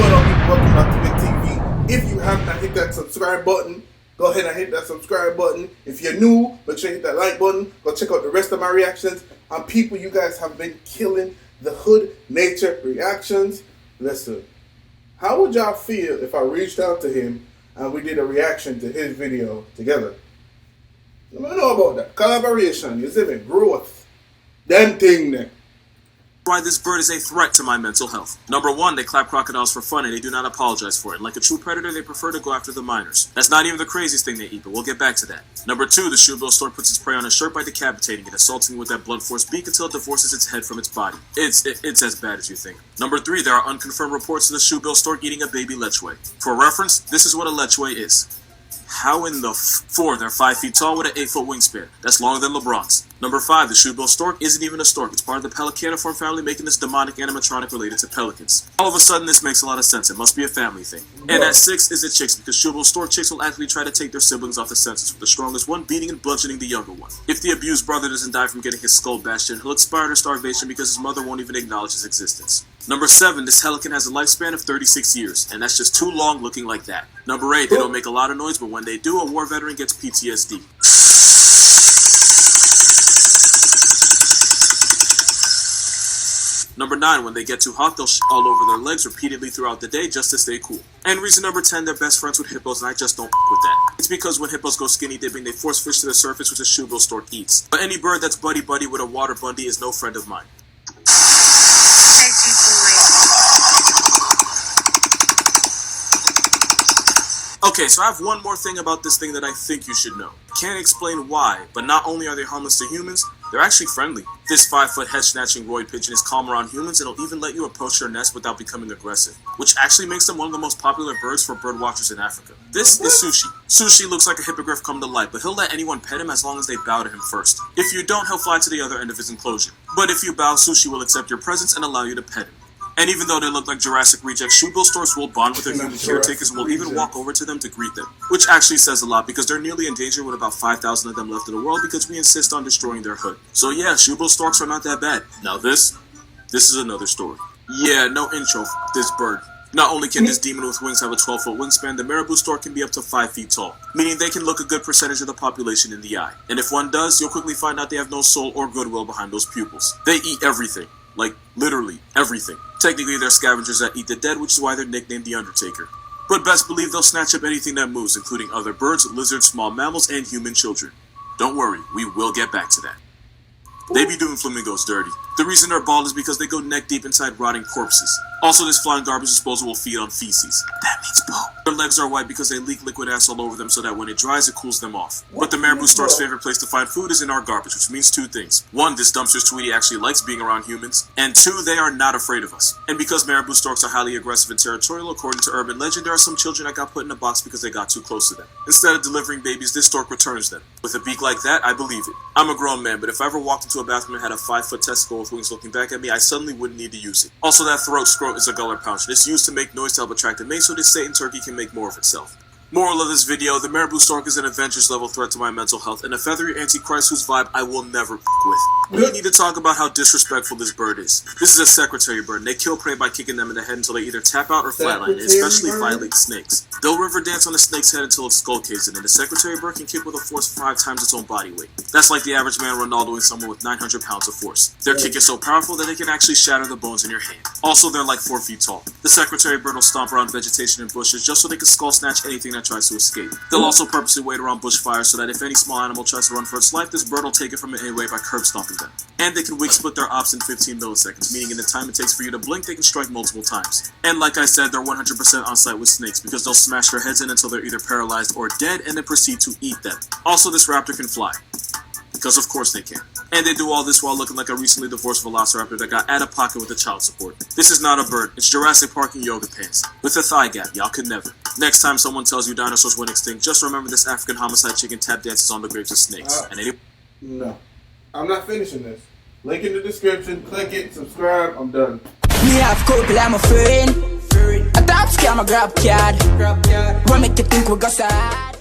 going on, people? Welcome back to BIGG TV. If you have not hit that subscribe button, go ahead and hit that subscribe button. If you're new, make sure you hit that like button. Go check out the rest of my reactions. And people, you guys have been killing the hood nature reactions. Listen, how would y'all feel if I reached out to him and we did a reaction to his video together? I don't know about that. Collaboration, you see me? Growth. Them thing there. Why this bird is a threat to my mental health. Number one, they clap crocodiles for fun and they do not apologize for it. Like a true predator, they prefer to go after the minors. That's not even the craziest thing they eat, but we'll get back to that. Number two, the shoebill stork puts its prey on a shirt by decapitating it, assaulting it with that blunt-force beak until it divorces its head from its body. It's as bad as you think. Number three, there are unconfirmed reports of the shoebill stork eating a baby lechwe. For reference, this is what a lechwe is. How in the four, they're 5 feet tall with an 8-foot wingspan. That's longer than LeBron's. Number 5, the shoebill stork isn't even a stork. It's part of the pelicaniform family, making this demonic animatronic related to pelicans. All of a sudden, this makes a lot of sense. It must be a family thing. And at 6 is the chicks, because shoebill stork chicks will actively try to take their siblings off the census, with the strongest one beating and bludgeoning the younger one. If the abused brother doesn't die from getting his skull bashed in, he'll expire to starvation because his mother won't even acknowledge his existence. Number 7, this pelican has a lifespan of 36 years, and that's just too long looking like that. Number 8, they don't make a lot of noise, but when they do, a war veteran gets PTSD. Number 9, when they get too hot, they'll shit all over their legs repeatedly throughout the day just to stay cool. And reason number 10, they're best friends with hippos, and I just don't f with that. It's because when hippos go skinny dipping, they force fish to the surface, which a shoebill stork eats. But any bird that's buddy-buddy with a water bundy is no friend of mine. Okay, so I have one more thing about this thing that I think you should know. Can't explain why, but not only are they harmless to humans, they're actually friendly. This 5-foot head-snatching roid pigeon is calm around humans and it'll even let you approach their nest without becoming aggressive, which actually makes them one of the most popular birds for bird watchers in Africa. This is Sushi. Sushi looks like a hippogriff come to life, but he'll let anyone pet him as long as they bow to him first. If you don't, he'll fly to the other end of his enclosure. But if you bow, Sushi will accept your presence and allow you to pet him. And even though they look like Jurassic rejects, shoebill storks will bond with their human caretakers and will even walk over to them to greet them. Which actually says a lot because they're nearly endangered with about 5,000 of them left in the world because we insist on destroying their hood. So yeah, shoebill storks are not that bad. Now this is another story. Yeah, no intro for this bird. Not only can this demon with wings have a 12-foot wingspan, the marabou stork can be up to 5 feet tall, meaning they can look a good percentage of the population in the eye. And if one does, you'll quickly find out they have no soul or goodwill behind those pupils. They eat everything. Like, literally, everything. Technically, they're scavengers that eat the dead, which is why they're nicknamed the Undertaker. But best believe they'll snatch up anything that moves, including other birds, lizards, small mammals, and human children. Don't worry, we will get back to that. They be doing flamingos dirty. The reason they're bald is because they go neck deep inside rotting corpses. Also, this flying garbage disposal will feed on feces. That means poop. Their legs are white because they leak liquid ass all over them so that when it dries, it cools them off. But the marabou stork's favorite place to find food is in our garbage, which means 2 things. 1, this dumpster's Tweety actually likes being around humans. And 2, they are not afraid of us. And because marabou storks are highly aggressive and territorial, according to urban legend, there are some children that got put in a box because they got too close to them. Instead of delivering babies, this stork returns them. With a beak like that, I believe it. I'm a grown man, but if I ever walked into a bathroom and had a 5-foot testicle with wings looking back at me, I suddenly wouldn't need to use it. Also, that throat scrote is a guller pouch. It's used to make noise to help attract a mate so this Satan turkey can make more of itself. Moral of this video, the marabou stork is an Avengers level threat to my mental health and a feathery antichrist whose vibe I will never with. We need to talk about how disrespectful this bird is. This is a secretary bird and they kill prey by kicking them in the head until they either tap out or flatline, and especially violate snakes. They'll river dance on the snake's head until its skull caves in, and the secretary bird can kick with a force 5 times its own body weight. That's like the average man Ronaldoing someone with 900 pounds of force. Their kick is so powerful that they can actually shatter the bones in your hand. Also, they're like 4 feet tall. The secretary bird will stomp around vegetation and bushes just so they can skull snatch anything that tries to escape. They'll also purposely wait around bushfires so that if any small animal tries to run for its life, this bird will take it from it anyway by curb stomping them. And they can weak split their ops in 15 milliseconds, meaning in the time it takes for you to blink, they can strike multiple times. And like I said, they're 100% on site with snakes because they'll smash their heads in until they're either paralyzed or dead and then proceed to eat them. Also, this raptor can fly. Because of course they can. And they do all this while looking like a recently divorced velociraptor that got out of pocket with the child support. This is not a bird, it's Jurassic Park in yoga pants. With a thigh gap, y'all could never. Next time someone tells you dinosaurs went extinct, just remember this African homicide chicken tap dances on the graves of snakes. No. I'm not finishing this. Link in the description, click it, subscribe, I'm done. Me have couple, I'm a friend. A top scam, a grab card. What make you think we got sad?